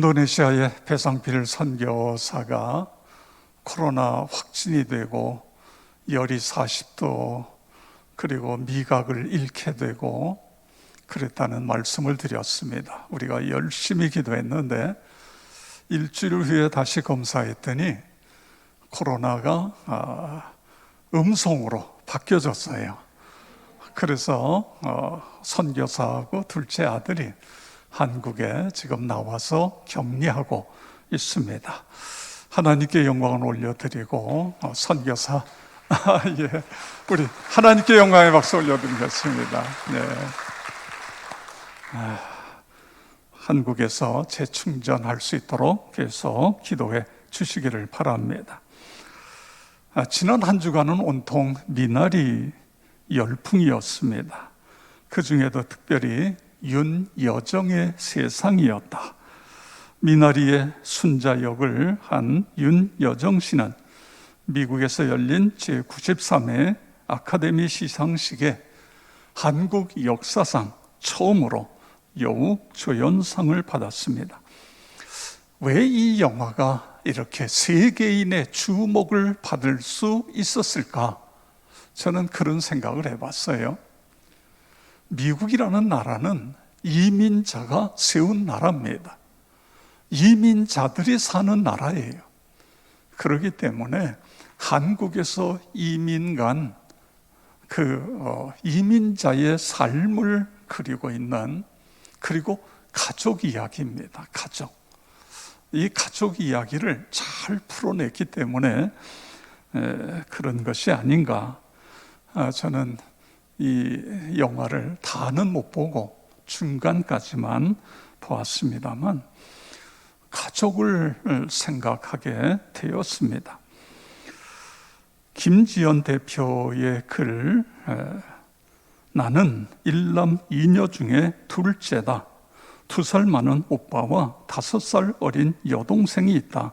인도네시아의 배상필 선교사가 코로나 확진이 되고 열이 40도 그리고 미각을 잃게 되고 그랬다는 말씀을 드렸습니다. 우리가 열심히 기도했는데 일주일 후에 다시 검사했더니 코로나가 음성으로 바뀌어졌어요. 그래서 선교사하고 둘째 아들이 한국에 지금 나와서 격리하고 있습니다. 하나님께 영광을 올려드리고 선교사 예, 우리 하나님께 영광의 박수 올려드리겠습니다. 네. 한국에서 재충전할 수 있도록 계속 기도해 주시기를 바랍니다. 지난 한 주간은 온통 미나리 열풍이었습니다. 그 중에도 특별히 윤여정의 세상이었다. 미나리의 순자 역을 한 윤여정 씨는 미국에서 열린 제93회 아카데미 시상식에 한국 역사상 처음으로 여우조연상을 받았습니다. 왜 이 영화가 이렇게 세계인의 주목을 받을 수 있었을까? 저는 그런 생각을 해봤어요. 미국이라는 나라는 이민자가 세운 나라입니다. 이민자들이 사는 나라예요. 그렇기 때문에 한국에서 이민 간 이민자의 삶을 그리고 있는, 그리고 가족 이야기입니다. 이 가족 이야기를 잘 풀어냈기 때문에 그런 것이 아닌가. 저는 이 영화를 다는 못 보고 중간까지만 보았습니다만 가족을 생각하게 되었습니다. 김지연 대표의 글, 나는 일남 이녀 중에 둘째다. 2살 많은 오빠와 5살 어린 여동생이 있다.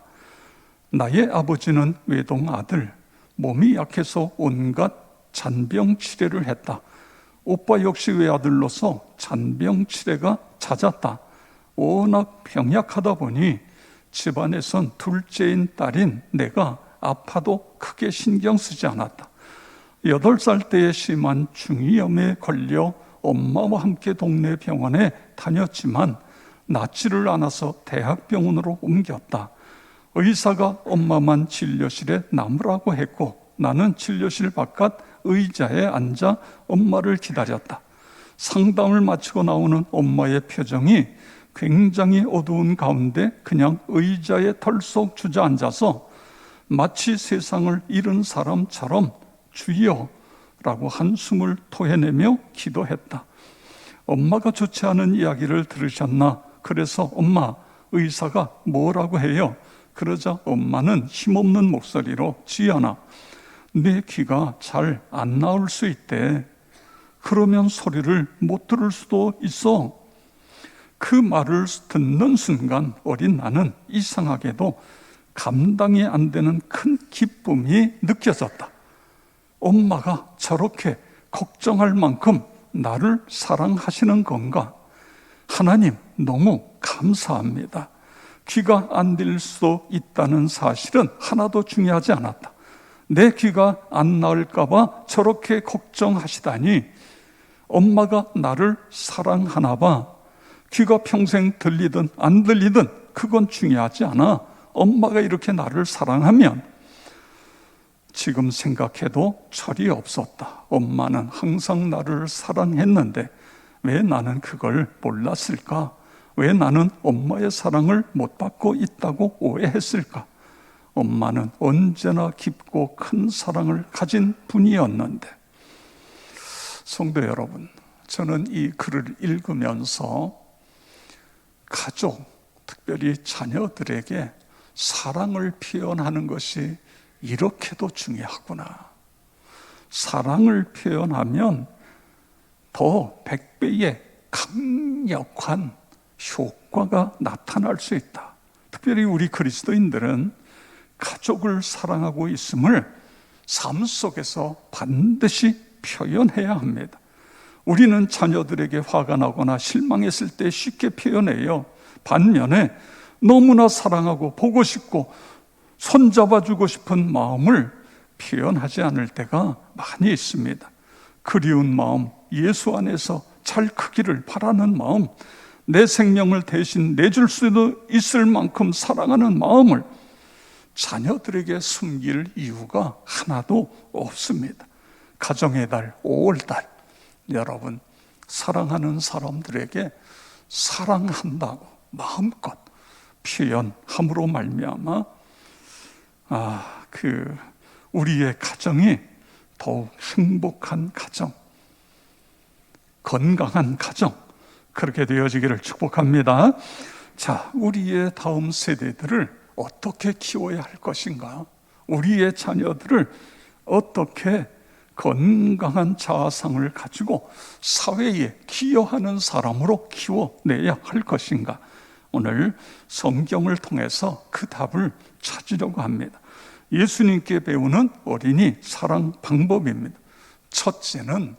나의 아버지는 외동 아들, 몸이 약해서 온갖 잔병 치레를 했다. 오빠 역시 외아들로서 잔병 치레가 잦았다. 워낙 병약하다 보니 집안에선 둘째인 딸인 내가 아파도 크게 신경 쓰지 않았다. 8살 때에 심한 중이염에 걸려 엄마와 함께 동네 병원에 다녔지만 낫지를 않아서 대학병원으로 옮겼다. 의사가 엄마만 진료실에 남으라고 했고 나는 진료실 바깥 의자에 앉아 엄마를 기다렸다. 상담을 마치고 나오는 엄마의 표정이 굉장히 어두운 가운데 그냥 의자에 털썩 주저앉아서 마치 세상을 잃은 사람처럼 주여 라고 한숨을 토해내며 기도했다. 엄마가 좋지 않은 이야기를 들으셨나? 그래서 엄마, 의사가 뭐라고 해요? 그러자 엄마는 힘없는 목소리로 지연아, 내 귀가 잘 안 나올 수 있대. 그러면 소리를 못 들을 수도 있어. 그 말을 듣는 순간 어린 나는 이상하게도 감당이 안 되는 큰 기쁨이 느껴졌다. 엄마가 저렇게 걱정할 만큼 나를 사랑하시는 건가? 하나님, 너무 감사합니다. 귀가 안 들릴 수도 있다는 사실은 하나도 중요하지 않았다. 내 귀가 안 나을까 봐 저렇게 걱정하시다니 엄마가 나를 사랑하나 봐. 귀가 평생 들리든 안 들리든 그건 중요하지 않아. 엄마가 이렇게 나를 사랑하면 지금 생각해도 철이 없었다. 엄마는 항상 나를 사랑했는데 왜 나는 그걸 몰랐을까? 왜 나는 엄마의 사랑을 못 받고 있다고 오해했을까? 엄마는 언제나 깊고 큰 사랑을 가진 분이었는데. 성도 여러분, 저는 이 글을 읽으면서 가족, 특별히 자녀들에게 사랑을 표현하는 것이 이렇게도 중요하구나. 사랑을 표현하면 더 100배의 강력한 효과가 나타날 수 있다. 특별히 우리 그리스도인들은 가족을 사랑하고 있음을 삶 속에서 반드시 표현해야 합니다. 우리는 자녀들에게 화가 나거나 실망했을 때 쉽게 표현해요. 반면에 너무나 사랑하고 보고 싶고 손잡아주고 싶은 마음을 표현하지 않을 때가 많이 있습니다. 그리운 마음, 예수 안에서 잘 크기를 바라는 마음, 내 생명을 대신 내줄 수도 있을 만큼 사랑하는 마음을 자녀들에게 숨길 이유가 하나도 없습니다. 가정의 달, 5월달, 여러분 사랑하는 사람들에게 사랑한다고 마음껏 표현함으로 말미암아 우리의 가정이 더욱 행복한 가정, 건강한 가정, 그렇게 되어지기를 축복합니다. 자, 우리의 다음 세대들을 어떻게 키워야 할 것인가? 우리의 자녀들을 어떻게 건강한 자아상을 가지고 사회에 기여하는 사람으로 키워내야 할 것인가? 오늘 성경을 통해서 그 답을 찾으려고 합니다. 예수님께 배우는 어린이 사랑 방법입니다. 첫째는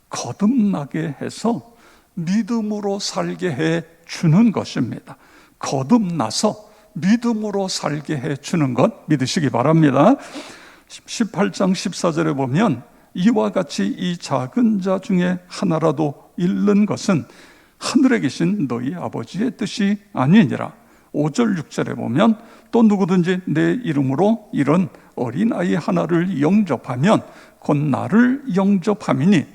거듭나게 해서 믿음으로 살게 해 주는 것입니다. 거듭나서 믿음으로 살게 해 주는 것 믿으시기 바랍니다. 18장 14절에 보면 이와 같이 이 작은 자 중에 하나라도 잃는 것은 하늘에 계신 너희 아버지의 뜻이 아니니라. 5절 6절에 보면 또 누구든지 내 이름으로 이런 어린아이 하나를 영접하면 곧 나를 영접함이니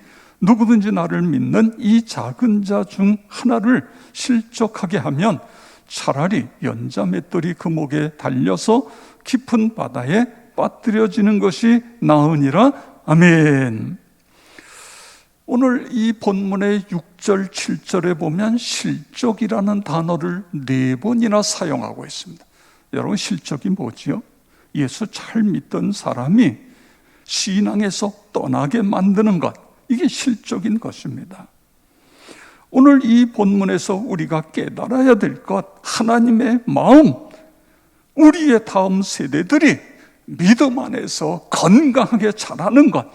누구든지 나를 믿는 이 작은 자 중 하나를 실족하게 하면 차라리 연자 맷돌이 그 목에 달려서 깊은 바다에 빠뜨려지는 것이 나으니라. 아멘. 오늘 이 본문의 6절, 7절에 보면 실족이라는 단어를 4번이나 사용하고 있습니다. 여러분, 실족이 뭐지요? 예수 잘 믿던 사람이 신앙에서 떠나게 만드는 것, 이게 실족인 것입니다. 오늘 이 본문에서 우리가 깨달아야 될 것, 하나님의 마음, 우리의 다음 세대들이 믿음 안에서 건강하게 자라는 것,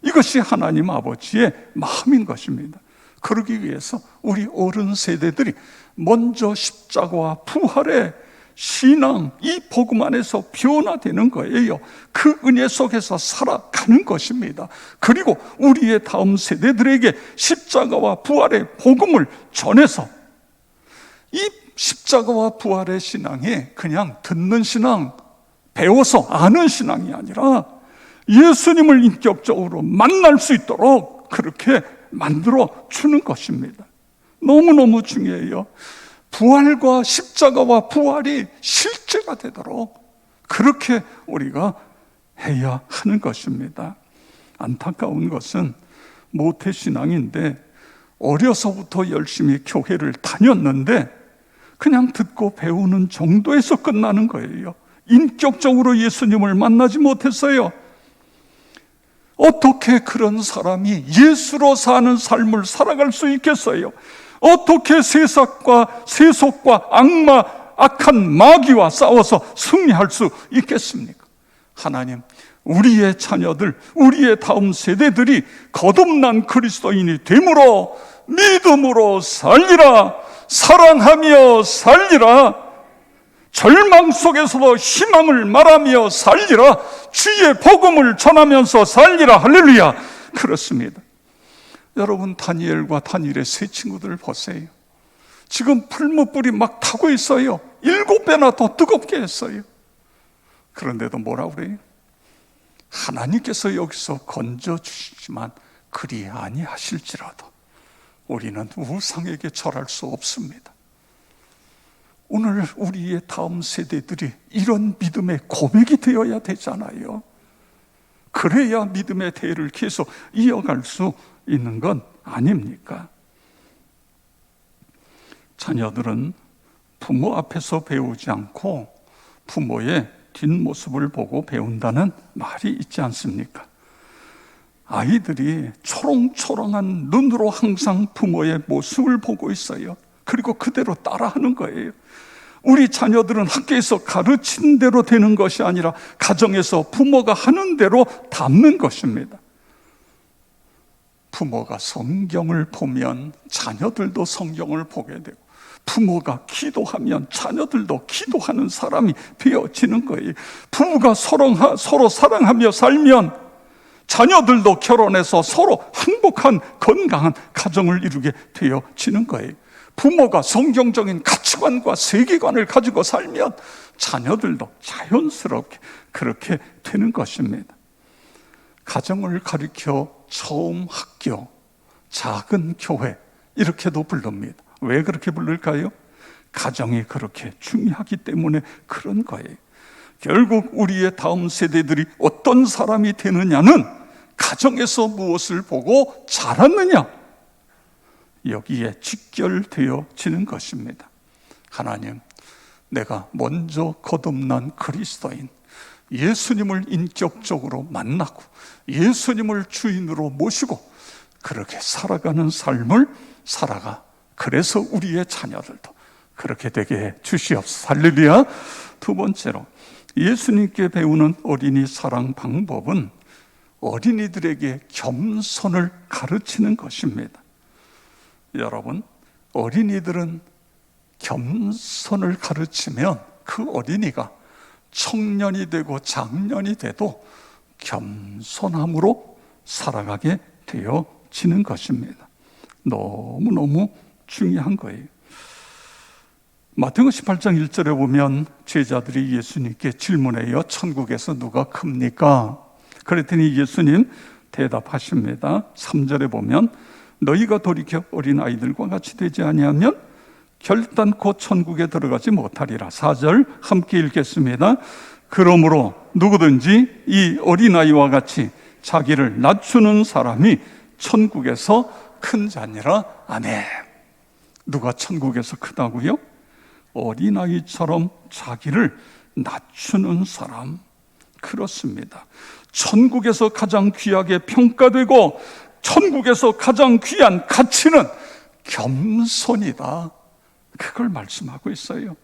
이것이 하나님 아버지의 마음인 것입니다. 그러기 위해서 우리 어른 세대들이 먼저 십자가와 부활의 신앙, 이 복음 안에서 변화되는 거예요. 그 은혜 속에서 살아가는 것입니다. 그리고 우리의 다음 세대들에게 십자가와 부활의 복음을 전해서, 이 십자가와 부활의 신앙이 그냥 듣는 신앙, 배워서 아는 신앙이 아니라 예수님을 인격적으로 만날 수 있도록 그렇게 만들어 주는 것입니다. 너무너무 중요해요. 부활과 십자가와 부활이 실제가 되도록 그렇게 우리가 해야 하는 것입니다. 안타까운 것은 모태신앙인데 어려서부터 열심히 교회를 다녔는데 그냥 듣고 배우는 정도에서 끝나는 거예요. 인격적으로 예수님을 만나지 못했어요. 어떻게 그런 사람이 예수로 사는 삶을 살아갈 수 있겠어요? 어떻게 세속과 악마, 악한 마귀와 싸워서 승리할 수 있겠습니까? 하나님, 우리의 자녀들, 우리의 다음 세대들이 거듭난 그리스도인이 되므로 믿음으로 살리라, 사랑하며 살리라, 절망 속에서도 희망을 말하며 살리라, 주의 복음을 전하면서 살리라. 할렐루야. 그렇습니다. 여러분, 다니엘과 다니엘의 세 친구들을 보세요. 지금 풀무불이 막 타고 있어요. 7배나 더 뜨겁게 했어요. 그런데도 뭐라 그래요? 하나님께서 여기서 건져주시지만 그리 아니하실지라도 우리는 우상에게 절할 수 없습니다. 오늘 우리의 다음 세대들이 이런 믿음의 고백이 되어야 되잖아요. 그래야 믿음의 대를 계속 이어갈 수 있는 건 아닙니까? 자녀들은 부모 앞에서 배우지 않고 부모의 뒷모습을 보고 배운다는 말이 있지 않습니까? 아이들이 초롱초롱한 눈으로 항상 부모의 모습을 보고 있어요. 그리고 그대로 따라하는 거예요. 우리 자녀들은 학교에서 가르친 대로 되는 것이 아니라 가정에서 부모가 하는 대로 담는 것입니다. 부모가 성경을 보면 자녀들도 성경을 보게 되고, 부모가 기도하면 자녀들도 기도하는 사람이 되어지는 거예요. 부부가 서로 사랑하며 살면 자녀들도 결혼해서 서로 행복한 건강한 가정을 이루게 되어지는 거예요. 부모가 성경적인 가치관과 세계관을 가지고 살면 자녀들도 자연스럽게 그렇게 되는 것입니다. 가정을 가리켜 처음 학교, 작은 교회 이렇게도 부릅니다. 왜 그렇게 부를까요? 가정이 그렇게 중요하기 때문에 그런 거예요. 결국 우리의 다음 세대들이 어떤 사람이 되느냐는 가정에서 무엇을 보고 자랐느냐, 여기에 직결되어지는 것입니다. 하나님, 내가 먼저 거듭난 그리스도인 예수님을 인격적으로 만나고 예수님을 주인으로 모시고 그렇게 살아가는 삶을 살아가, 그래서 우리의 자녀들도 그렇게 되게 해 주시옵소서. 할렐루야. 두 번째로, 예수님께 배우는 어린이 사랑 방법은 어린이들에게 겸손을 가르치는 것입니다. 여러분, 어린이들은 겸손을 가르치면 그 어린이가 청년이 되고 장년이 돼도 겸손함으로 살아가게 되어지는 것입니다. 너무너무 중요한 거예요. 마태복음 18장 1절에 보면 제자들이 예수님께 질문해요. 천국에서 누가 큽니까? 그랬더니 예수님 대답하십니다. 3절에 보면 너희가 돌이켜 어린아이들과 같이 되지 아니하면 결단코 천국에 들어가지 못하리라. 4절 함께 읽겠습니다. 그러므로 누구든지 이 어린아이와 같이 자기를 낮추는 사람이 천국에서 큰 자니라. 아멘. 누가 천국에서 크다고요? 어린아이처럼 자기를 낮추는 사람. 그렇습니다. 천국에서 가장 귀하게 평가되고 천국에서 가장 귀한 가치는 겸손이다. 그걸 말씀하고 있어요.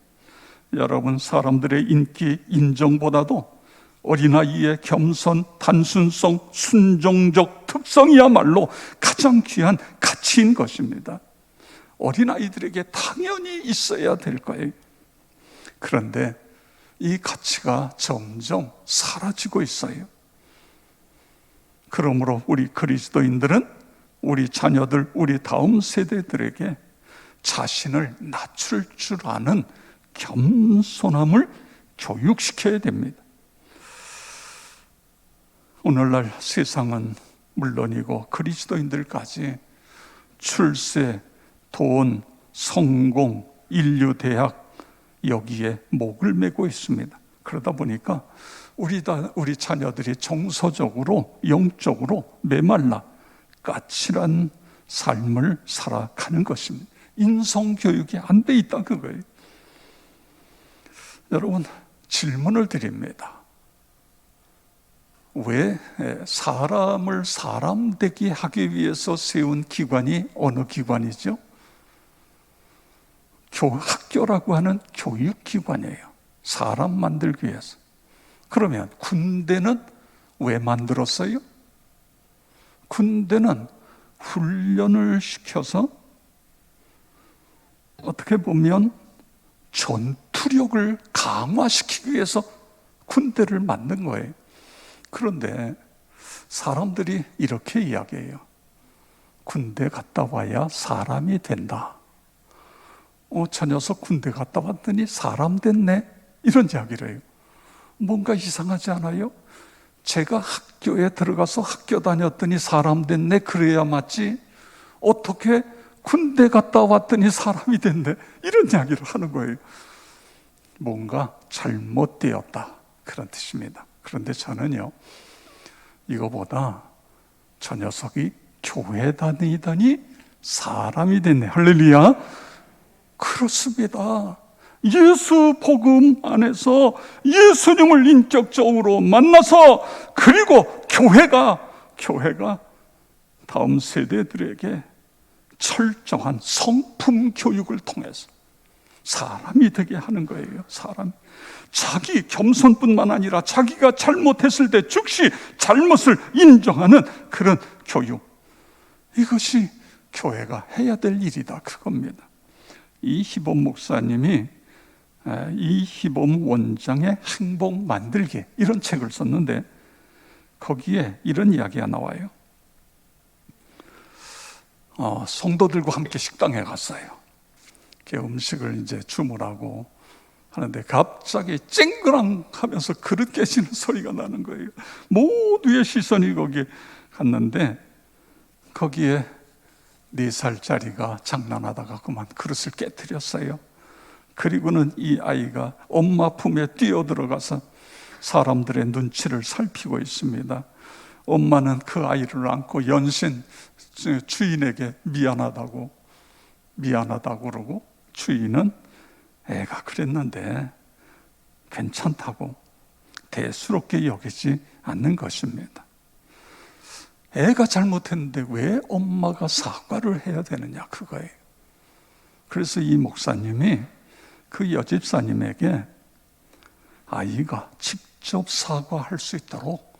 여러분, 사람들의 인기, 인정보다도 어린아이의 겸손, 단순성, 순종적 특성이야말로 가장 귀한 가치인 것입니다. 어린아이들에게 당연히 있어야 될 거예요. 그런데 이 가치가 점점 사라지고 있어요. 그러므로 우리 그리스도인들은 우리 자녀들, 우리 다음 세대들에게 자신을 낮출 줄 아는 겸손함을 교육시켜야 됩니다. 오늘날 세상은 물론이고 그리스도인들까지 출세, 돈, 성공, 인류, 대학 여기에 목을 메고 있습니다. 그러다 보니까 우리 자녀들이 정서적으로, 영적으로 메말라 까칠한 삶을 살아가는 것입니다. 인성교육이 안 돼 있다 그거예요. 여러분, 질문을 드립니다. 왜 사람을 사람 되게 하기 위해서 세운 기관이 어느 기관이죠? 학교라고 하는 교육기관이에요. 사람 만들기 위해서. 그러면 군대는 왜 만들었어요? 군대는 훈련을 시켜서 어떻게 보면 전투력을 강화시키기 위해서 군대를 만든 거예요. 그런데 사람들이 이렇게 이야기해요. 군대 갔다 와야 사람이 된다. 저 녀석 군대 갔다 왔더니 사람 됐네. 이런 이야기를 해요. 뭔가 이상하지 않아요? 제가 학교에 들어가서 학교 다녔더니 사람 됐네. 그래야 맞지. 어떻게 군대 갔다 왔더니 사람이 됐네. 이런 이야기를 하는 거예요. 뭔가 잘못되었다. 그런 뜻입니다. 그런데 저는요, 이거보다 저 녀석이 교회 다니더니 사람이 됐네. 할렐루야. 그렇습니다. 예수 복음 안에서 예수님을 인격적으로 만나서, 그리고 교회가 다음 세대들에게 철저한 성품 교육을 통해서 사람이 되게 하는 거예요. 자기 겸손뿐만 아니라 자기가 잘못했을 때 즉시 잘못을 인정하는 그런 교육, 이것이 교회가 해야 될 일이다 그겁니다. 이희범 목사님이 이희범 원장의 행복 만들기 이런 책을 썼는데 거기에 이런 이야기가 나와요. 성도들과 함께 식당에 갔어요. 음식을 이제 주문하고 하는데 갑자기 쨍그랑 하면서 그릇 깨지는 소리가 나는 거예요. 모두의 시선이 거기에 갔는데 거기에 4살짜리가 장난하다가 그만 그릇을 깨뜨렸어요. 그리고는 이 아이가 엄마 품에 뛰어들어가서 사람들의 눈치를 살피고 있습니다. 엄마는 그 아이를 안고 연신 주인에게 미안하다고 그러고, 주인은 애가 그랬는데 괜찮다고 대수롭게 여기지 않는 것입니다. 애가 잘못했는데 왜 엄마가 사과를 해야 되느냐, 그거예요. 그래서 이 목사님이 그 여집사님에게 아이가 직접 사과할 수 있도록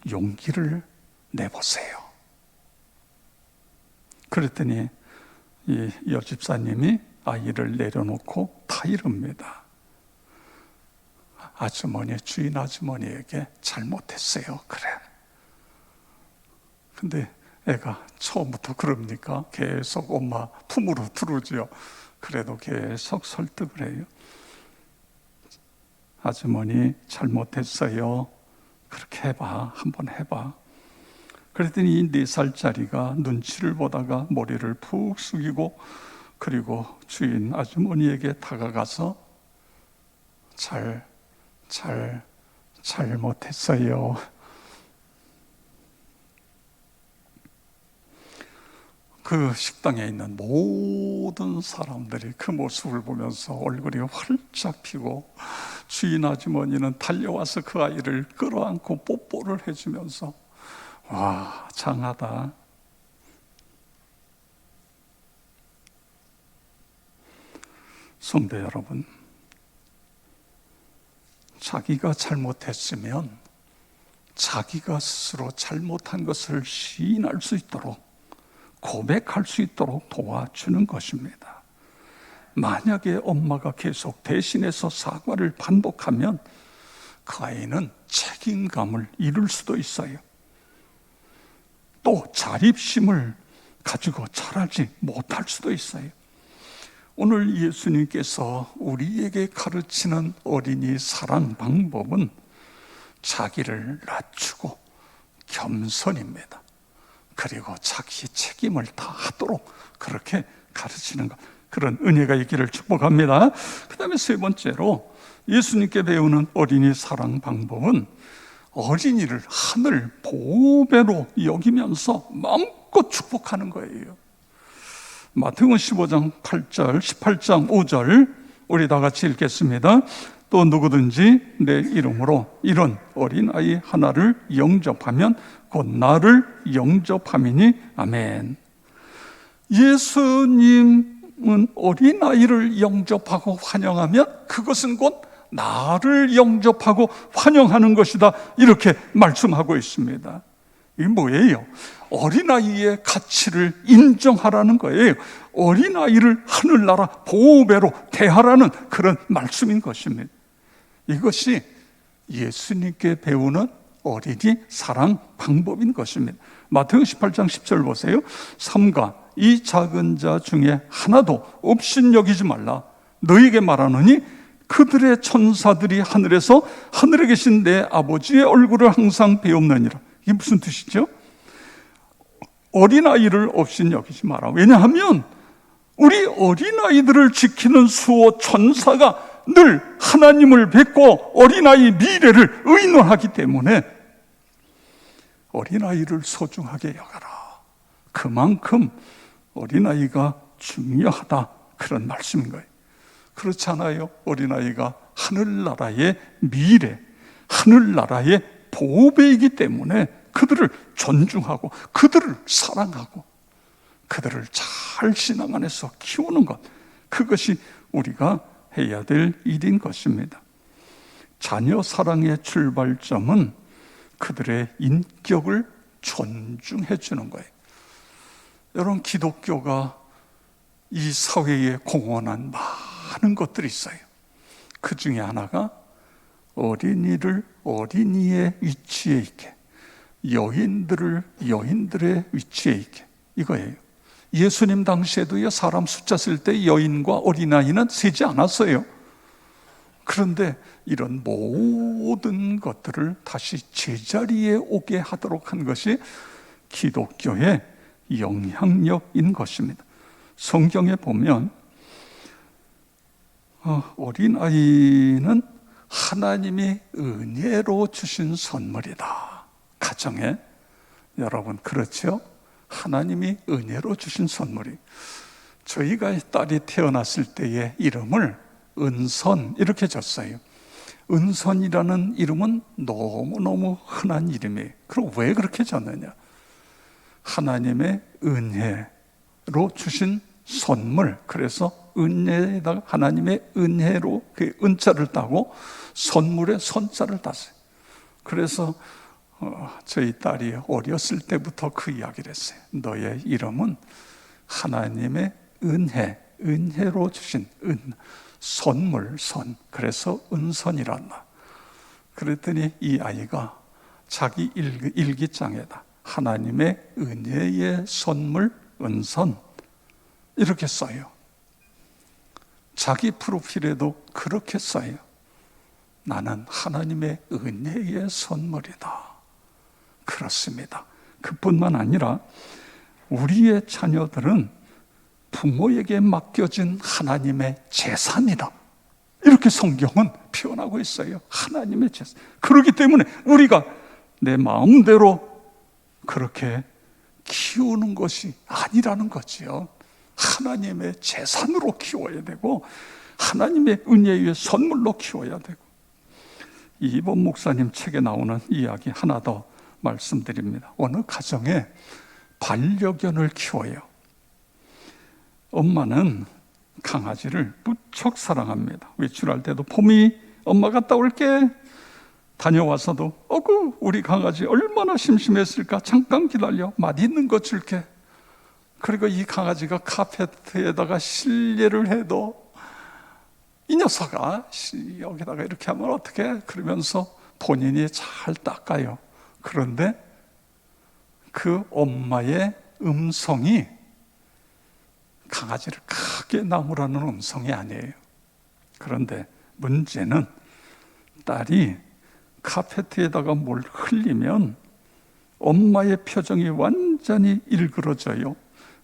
용기를 내보세요. 그랬더니 이 여집사님이 아이를 내려놓고 다 이릅니다. 주인 아주머니에게 잘못했어요. 그래. 근데 애가 처음부터 그럽니까? 계속 엄마 품으로 들어오죠. 그래도 계속 설득을 해요. 아주머니 잘못했어요. 그렇게 해봐. 한번 해봐. 그랬더니 이 4살짜리가 눈치를 보다가 머리를 푹 숙이고 그리고 주인 아주머니에게 다가가서 잘못했어요. 그 식당에 있는 모든 사람들이 그 모습을 보면서 얼굴이 활짝 피고 주인 아주머니는 달려와서 그 아이를 끌어안고 뽀뽀를 해주면서 와, 장하다. 성도 여러분, 자기가 잘못했으면 자기가 스스로 잘못한 것을 시인할 수 있도록, 고백할 수 있도록 도와주는 것입니다. 만약에 엄마가 계속 대신해서 사과를 반복하면 그 아이는 책임감을 잃을 수도 있어요. 또 자립심을 가지고 자라지 못할 수도 있어요. 오늘 예수님께서 우리에게 가르치는 어린이 사랑 방법은 자기를 낮추고 겸손입니다. 그리고 자기 책임을 다하도록 그렇게 가르치는 것, 그런 은혜가 있기를 축복합니다. 그 다음에 세 번째로 예수님께 배우는 어린이 사랑 방법은 어린이를 하늘 보배로 여기면서 마음껏 축복하는 거예요. 마태복음 15장 8절, 18장 5절 우리 다 같이 읽겠습니다. 또 누구든지 내 이름으로 이런 어린아이 하나를 영접하면 곧 나를 영접함이니 아멘. 예수님은 어린아이를 영접하고 환영하면 그것은 곧 나를 영접하고 환영하는 것이다, 이렇게 말씀하고 있습니다. 이게 뭐예요? 어린아이의 가치를 인정하라는 거예요. 어린아이를 하늘나라 보배로 대하라는 그런 말씀인 것입니다. 이것이 예수님께 배우는 어린이 사랑 방법인 것입니다. 마태복음 18장 10절 보세요. 삼가 이 작은 자 중에 하나도 업신여기지 말라. 너희에게 말하노니 그들의 천사들이 하늘에서 하늘에 계신 내 아버지의 얼굴을 항상 배옵느니라. 이게 무슨 뜻이죠? 어린아이를 업신여기지 마라. 왜냐하면 우리 어린아이들을 지키는 수호 천사가 늘 하나님을 뵙고 어린아이 미래를 의논하기 때문에 어린아이를 소중하게 여겨라. 그만큼 어린아이가 중요하다, 그런 말씀인 거예요. 그렇지 않아요? 어린아이가 하늘나라의 미래, 하늘나라의 보배이기 때문에 그들을 존중하고 그들을 사랑하고 그들을 잘 신앙 안에서 키우는 것, 그것이 우리가 해야 될 일인 것입니다. 자녀 사랑의 출발점은 그들의 인격을 존중해 주는 거예요. 여러분, 기독교가 이 사회에 공헌한 많은 것들이 있어요. 그 중에 하나가 어린이를 어린이의 위치에 있게, 여인들을 여인들의 위치에 있게, 이거예요. 예수님 당시에도요, 사람 숫자 쓸 때 여인과 어린아이는 세지 않았어요. 그런데 이런 모든 것들을 다시 제자리에 오게 하도록 한 것이 기독교의 영향력인 것입니다. 성경에 보면 어린아이는 하나님이 은혜로 주신 선물이다. 가정에, 여러분 그렇죠? 하나님이 은혜로 주신 선물이. 저희가 딸이 태어났을 때의 이름을 은선 이렇게 줬어요. 은선이라는 이름은 너무너무 흔한 이름이에요. 그럼 왜 그렇게 줬느냐? 하나님의 은혜로 주신 선물. 그래서 은혜에다가 하나님의 은혜로 그 은자를 따고 선물에 선자를 땄어요. 그래서 저희 딸이 어렸을 때부터 그 이야기를 했어요. 너의 이름은 하나님의 은혜로 주신 선물, 그래서 은선이란다. 그랬더니 이 아이가 자기 일기장에다 하나님의 은혜의 선물, 은선 이렇게 써요. 자기 프로필에도 그렇게 써요. 나는 하나님의 은혜의 선물이다. 그렇습니다. 그뿐만 아니라 우리의 자녀들은 부모에게 맡겨진 하나님의 재산이다. 이렇게 성경은 표현하고 있어요. 하나님의 재산. 그렇기 때문에 우리가 내 마음대로 그렇게 키우는 것이 아니라는 거지요. 하나님의 재산으로 키워야 되고 하나님의 은혜의 선물로 키워야 되고. 이번 목사님 책에 나오는 이야기 하나 더 말씀드립니다. 어느 가정에 반려견을 키워요. 엄마는 강아지를 무척 사랑합니다. 외출할 때도 봄이 엄마 갔다 올게. 다녀와서도 어구 우리 강아지 얼마나 심심했을까. 잠깐 기다려, 맛있는 거 줄게. 그리고 이 강아지가 카페트에다가 실례를 해도 이 녀석아 여기다가 이렇게 하면 어떡해? 그러면서 본인이 잘 닦아요. 그런데 그 엄마의 음성이 강아지를 크게 나무라는 음성이 아니에요. 그런데 문제는 딸이 카페트에다가 뭘 흘리면 엄마의 표정이 완전히 일그러져요.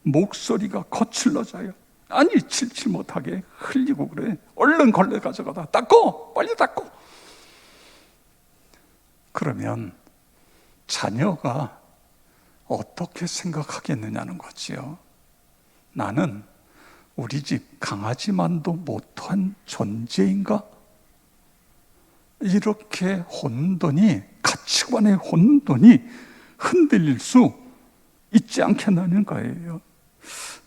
목소리가 거칠러져요. 아니 칠칠 못하게 흘리고 그래. 얼른 걸레 가져가다 닦고, 빨리 닦고. 그러면 자녀가 어떻게 생각하겠느냐는 거지요. 나는 우리 집 강아지만도 못한 존재인가? 이렇게 혼돈이, 가치관의 혼돈이 흔들릴 수 있지 않겠냐는 거예요.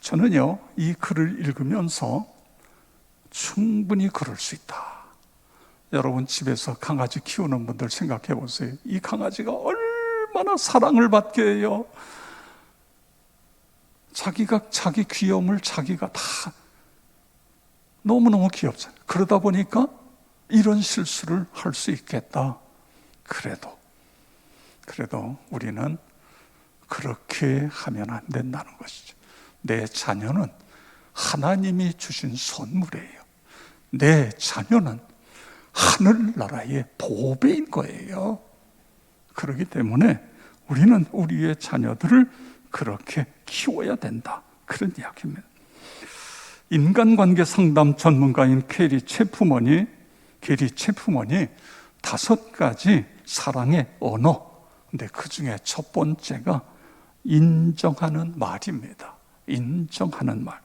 저는요, 이 글을 읽으면서 충분히 그럴 수 있다. 여러분 집에서 강아지 키우는 분들 생각해 보세요. 이 강아지가 얼마나 사랑을 받게 해요. 자기가 자기 귀여움을 자기가 다 너무너무 귀엽잖아요. 그러다 보니까 이런 실수를 할 수 있겠다. 그래도 우리는 그렇게 하면 안 된다는 것이죠. 내 자녀는 하나님이 주신 선물이에요. 내 자녀는 하늘나라의 보배인 거예요. 그렇기 때문에 우리는 우리의 자녀들을 그렇게 키워야 된다. 그런 이야기입니다. 인간관계 상담 전문가인 게리 체프먼이 5가지 사랑의 언어, 근데 그 중에 첫 번째가 인정하는 말입니다. 인정하는 말.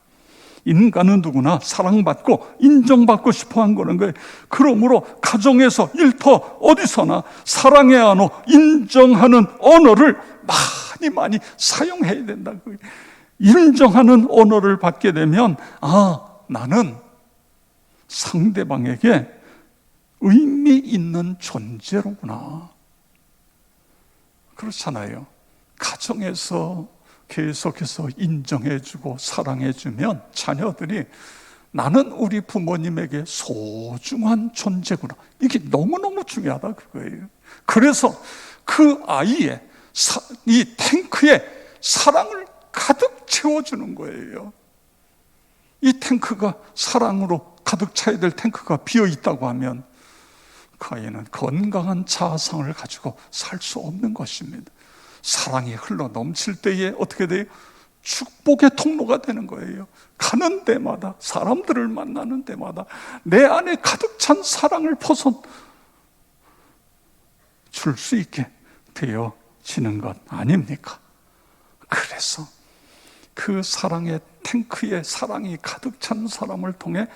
인간은 누구나 사랑받고 인정받고 싶어 한 거는 거예요. 그러므로 가정에서 일터 어디서나 사랑의 언어, 인정하는 언어를 많이 사용해야 된다. 인정하는 언어를 받게 되면 나는 상대방에게 의미 있는 존재로구나. 그렇잖아요. 가정에서 계속해서 인정해주고 사랑해주면 자녀들이 나는 우리 부모님에게 소중한 존재구나, 이게 너무너무 중요하다 그거예요. 그래서 그 아이의 이 탱크에 사랑을 가득 채워주는 거예요. 이 탱크가 사랑으로 가득 차야 될 탱크가 비어 있다고 하면 그 아이는 건강한 자아상을 가지고 살 수 없는 것입니다. 사랑이 흘러 넘칠 때에 어떻게 돼요? 축복의 통로가 되는 거예요. 가는 데마다, 사람들을 만나는 데마다 내 안에 가득 찬 사랑을 퍼서 줄 수 있게 되어지는 것 아닙니까? 그래서 그 사랑의 탱크에 사랑이 가득 찬 사람을 통해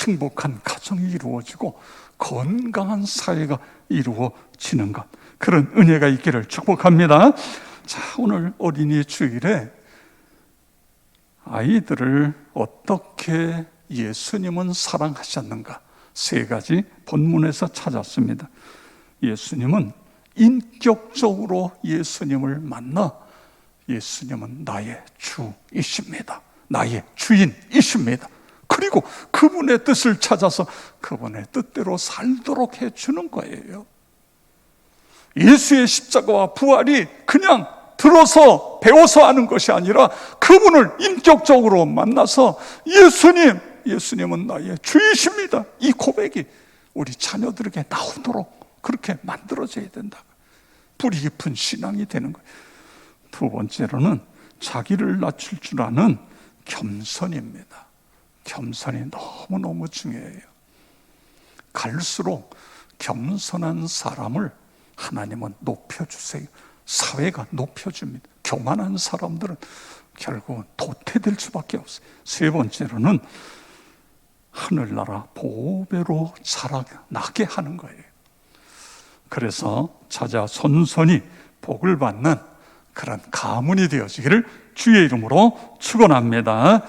행복한 가정이 이루어지고 건강한 사회가 이루어지는 것, 그런 은혜가 있기를 축복합니다. 자, 오늘 어린이 주일에 아이들을 어떻게 예수님은 사랑하셨는가, 세 가지 본문에서 찾았습니다. 예수님은 인격적으로 예수님을 만나 예수님은 나의 주이십니다, 나의 주인이십니다, 그리고 그분의 뜻을 찾아서 그분의 뜻대로 살도록 해주는 거예요. 예수의 십자가와 부활이 그냥 들어서 배워서 하는 것이 아니라 그분을 인격적으로 만나서 예수님은 나의 주이십니다, 이 고백이 우리 자녀들에게 나오도록 그렇게 만들어져야 된다. 뿌리 깊은 신앙이 되는 거예요. 두 번째로는 자기를 낮출 줄 아는 겸손입니다. 겸손이 너무너무 중요해요. 갈수록 겸손한 사람을 하나님은 높여주세요. 사회가 높여줍니다. 교만한 사람들은 결국은 도태될 수밖에 없어요. 세 번째로는 하늘나라 보배로 자라나게 하는 거예요. 그래서 자자손손이 복을 받는 그런 가문이 되어지기를 주의 이름으로 축원합니다.